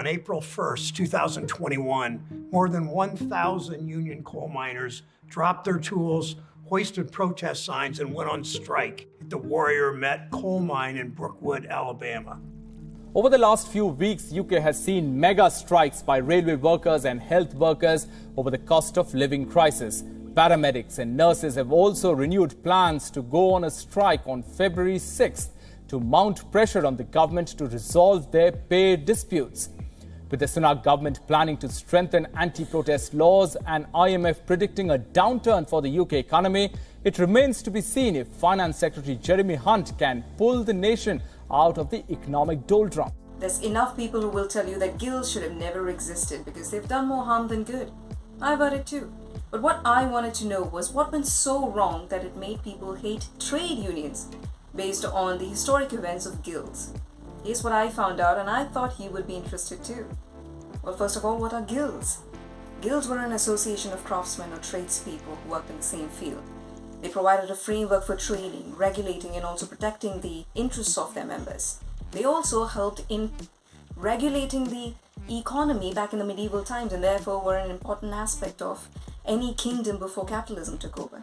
on April 1st, 2021, more than 1,000 union coal miners dropped their tools, hoisted protest signs, and went on strike at the Warrior Met coal mine in Brookwood, Alabama. Over the last few weeks, UK has seen mega strikes by railway workers and health workers over the cost of living crisis. Paramedics and nurses have also renewed plans to go on a strike on February 6th to mount pressure on the government to resolve their pay disputes. With the Sunak government planning to strengthen anti-protest laws and IMF predicting a downturn for the UK economy, it remains to be seen if Finance Secretary Jeremy Hunt can pull the nation out of the economic doldrum. There's enough people who will tell you that guilds should have never existed because they've done more harm than good. I've heard it too. But what I wanted to know was what went so wrong that it made people hate trade unions based on the historic events of guilds. Here's what I found out, and I thought he would be interested too. Well, first of all, what are guilds? Guilds were an association of craftsmen or tradespeople who worked in the same field. They provided a framework for trading, regulating, and also protecting the interests of their members. They also helped in regulating the economy back in the medieval times and therefore were an important aspect of any kingdom before capitalism took over.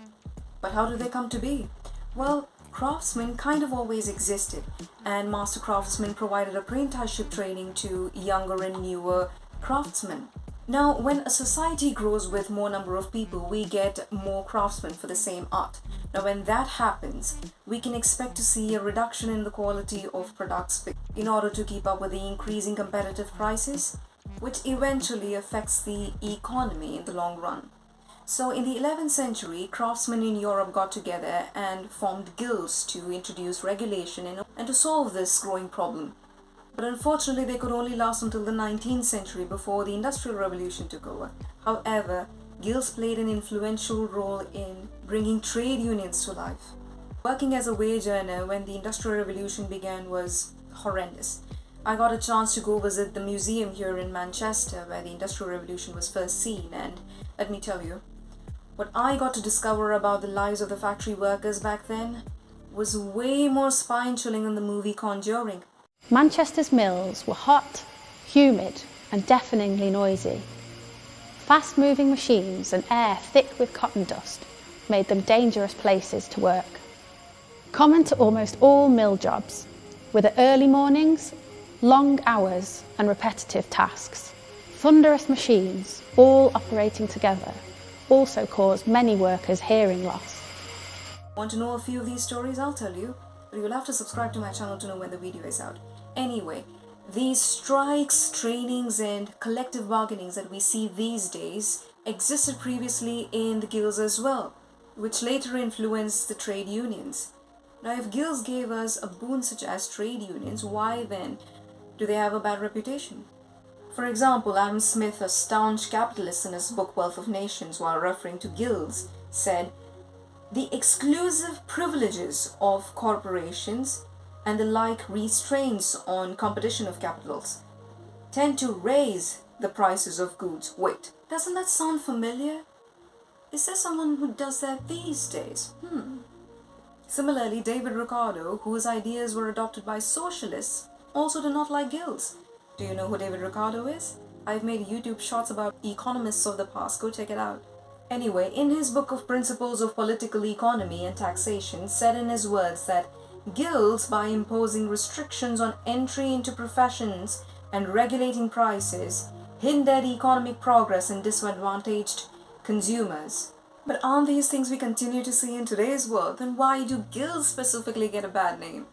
But how did they come to be? Well, craftsmen kind of always existed, and master craftsmen provided apprenticeship training to younger and newer craftsmen. Now, when a society grows with more number of people, we get more craftsmen for the same art. Now, when that happens, we can expect to see a reduction in the quality of products in order to keep up with the increasing competitive prices, which eventually affects the economy in the long run. So in the 11th century, craftsmen in Europe got together and formed guilds to introduce regulation and to solve this growing problem. But unfortunately, they could only last until the 19th century before the Industrial Revolution took over. However, guilds played an influential role in bringing trade unions to life. Working as a wage earner when the Industrial Revolution began was horrendous. I got a chance to go visit the museum here in Manchester where the Industrial Revolution was first seen, and let me tell you, what I got to discover about the lives of the factory workers back then was way more spine-chilling than the movie Conjuring. Manchester's mills were hot, humid and deafeningly noisy. Fast-moving machines and air thick with cotton dust made them dangerous places to work. Common to almost all mill jobs were the early mornings, long hours and repetitive tasks. Thunderous machines, all operating together, also caused many workers hearing loss. Want to know a few of these stories? I'll tell you, but you'll have to subscribe to my channel to know when the video is out. Anyway, these strikes, trainings and collective bargainings that we see these days existed previously in the guilds as well, which later influenced the trade unions. Now, if guilds gave us a boon such as trade unions, why then do they have a bad reputation? For example, Adam Smith, a staunch capitalist in his book Wealth of Nations, while referring to guilds, said, "The exclusive privileges of corporations and the like restraints on competition of capitals tend to raise the prices of goods." Wait, doesn't that sound familiar? Is there someone who does that these days? Similarly, David Ricardo, whose ideas were adopted by socialists, also did not like guilds. Do you know who David Ricardo is? I've made YouTube shorts about economists of the past, go check it out. Anyway, in his book of Principles of Political Economy and Taxation, said in his words that guilds, by imposing restrictions on entry into professions and regulating prices, hindered economic progress and disadvantaged consumers. But aren't these things we continue to see in today's world? Then why do guilds specifically get a bad name?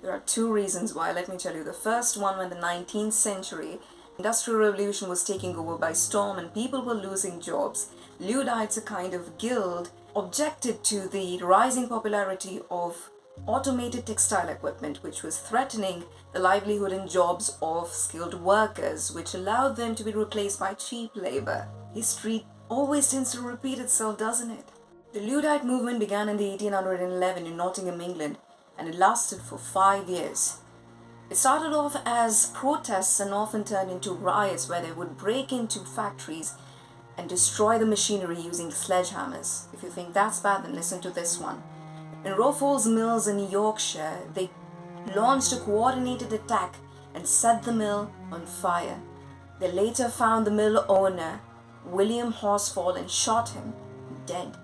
There are two reasons why, let me tell you. The first one, when the 19th century Industrial Revolution was taking over by storm and people were losing jobs, Luddites, a kind of guild, objected to the rising popularity of automated textile equipment, which was threatening the livelihood and jobs of skilled workers, which allowed them to be replaced by cheap labor. History always tends to repeat itself, doesn't it? The Luddite movement began in the 1811 in Nottingham, England, and it lasted for 5 years. It started off as protests and often turned into riots where they would break into factories and destroy the machinery using sledgehammers. If you think that's bad, then listen to this one. In Rofall's mills in Yorkshire, they launched a coordinated attack and set the mill on fire. They later found the mill owner, William Horsfall, and shot him dead.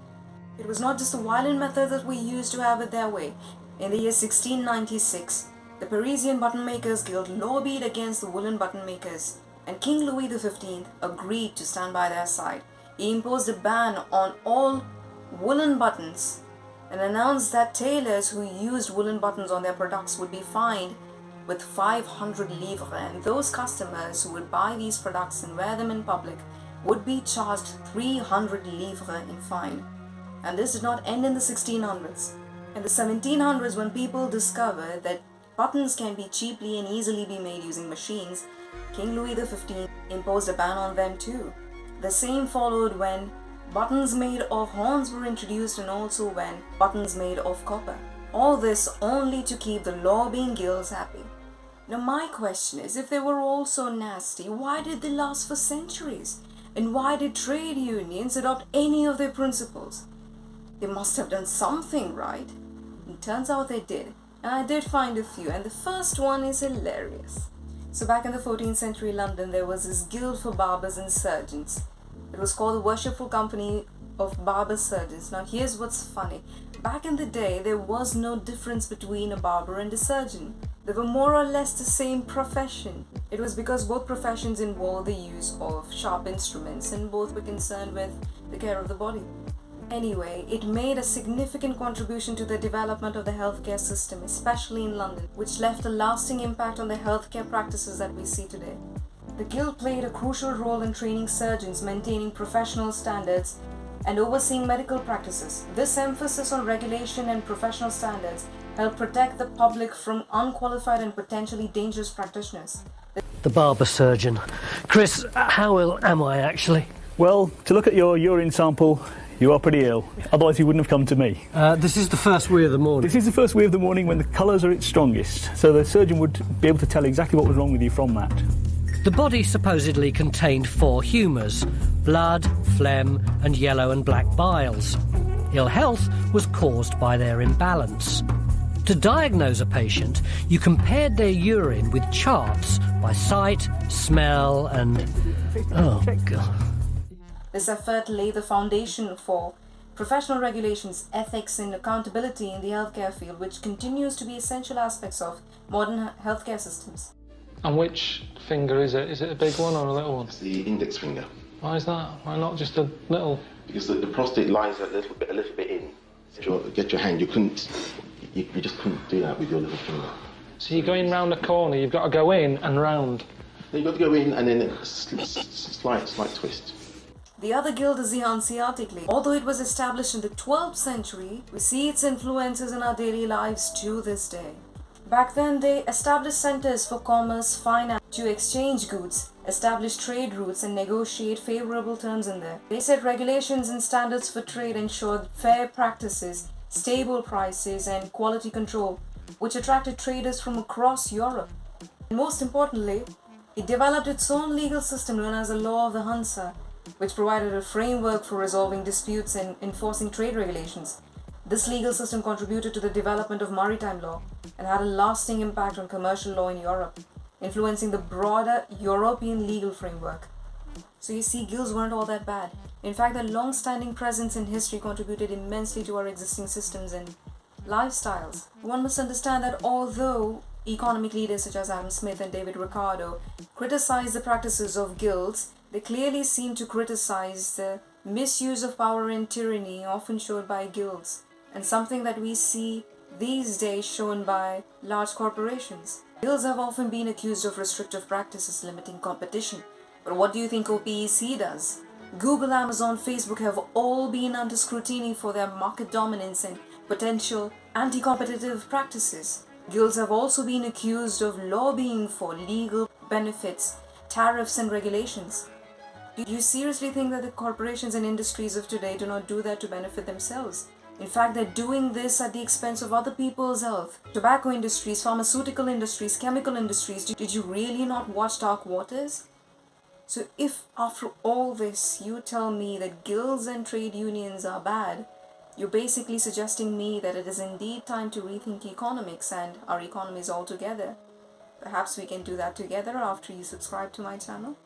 It was not just the violent methods that were used to have it their way. In the year 1696, the Parisian button makers guild lobbied against the woolen button makers, and King Louis XV agreed to stand by their side. He imposed a ban on all woolen buttons and announced that tailors who used woolen buttons on their products would be fined with 500 livres, and those customers who would buy these products and wear them in public would be charged 300 livres in fine. And this did not end in the 1600s. In the 1700s, when people discovered that buttons can be cheaply and easily be made using machines, King Louis XV imposed a ban on them too. The same followed when buttons made of horns were introduced, and also when buttons made of copper. All this only to keep the lobbying guilds happy. Now my question is, if they were all so nasty, why did they last for centuries? And why did trade unions adopt any of their principles? They must have done something right. It turns out they did. And I did find a few, and the first one is hilarious. So back in the 14th century London, there was this guild for barbers and surgeons. It was called the Worshipful Company of Barber Surgeons. Now here's what's funny. Back in the day, there was no difference between a barber and a surgeon. They were more or less the same profession. It was because both professions involved the use of sharp instruments, and both were concerned with the care of the body. Anyway, it made a significant contribution to the development of the healthcare system, especially in London, which left a lasting impact on the healthcare practices that we see today. The guild played a crucial role in training surgeons, maintaining professional standards, and overseeing medical practices. This emphasis on regulation and professional standards helped protect the public from unqualified and potentially dangerous practitioners. The barber surgeon. Chris, how ill am I actually? Well, to look at your urine sample, you are pretty ill. Otherwise you wouldn't have come to me. This is the first wee of the morning. This is the first wee of the morning when the colours are its strongest, so the surgeon would be able to tell exactly what was wrong with you from that. The body supposedly contained 4 humours: blood, phlegm, and yellow and black biles. Ill health was caused by their imbalance. To diagnose a patient, you compared their urine with charts by sight, smell, and... oh, God. This effort laid the foundation for professional regulations, ethics, and accountability in the healthcare field, which continues to be essential aspects of modern healthcare systems. And which finger is it? Is it a big one or a little one? It's the index finger. Why is that? Why not just a little? Because the prostate lies a little bit in. Get your hand. You just couldn't do that with your little finger. So you're going round a corner. You've got to go in and round. Then you've got to go in and then a slight twist. The other guild is the Hanseatic League. Although it was established in the 12th century, we see its influences in our daily lives to this day. Back then, they established centers for commerce, finance, to exchange goods, establish trade routes, and negotiate favorable terms in there. They set regulations and standards for trade, ensured fair practices, stable prices, and quality control, which attracted traders from across Europe. And most importantly, it developed its own legal system known as the Law of the Hansa, which provided a framework for resolving disputes and enforcing trade regulations. This legal system contributed to the development of maritime law and had a lasting impact on commercial law in Europe, influencing the broader European legal framework. So you see, guilds weren't all that bad. In fact, their long-standing presence in history contributed immensely to our existing systems and lifestyles. One must understand that although economic leaders such as Adam Smith and David Ricardo criticized the practices of guilds, they clearly seem to criticize the misuse of power and tyranny often showed by guilds, and something that we see these days shown by large corporations. Guilds have often been accused of restrictive practices limiting competition. But what do you think OPEC does? Google, Amazon, Facebook have all been under scrutiny for their market dominance and potential anti-competitive practices. Guilds have also been accused of lobbying for legal benefits, tariffs, and regulations. Do you seriously think that the corporations and industries of today do not do that to benefit themselves? In fact, they're doing this at the expense of other people's health. Tobacco industries, pharmaceutical industries, chemical industries. Did you really not watch Dark Waters? So if after all this you tell me that guilds and trade unions are bad, you're basically suggesting me that it is indeed time to rethink economics and our economies altogether. Perhaps we can do that together after you subscribe to my channel.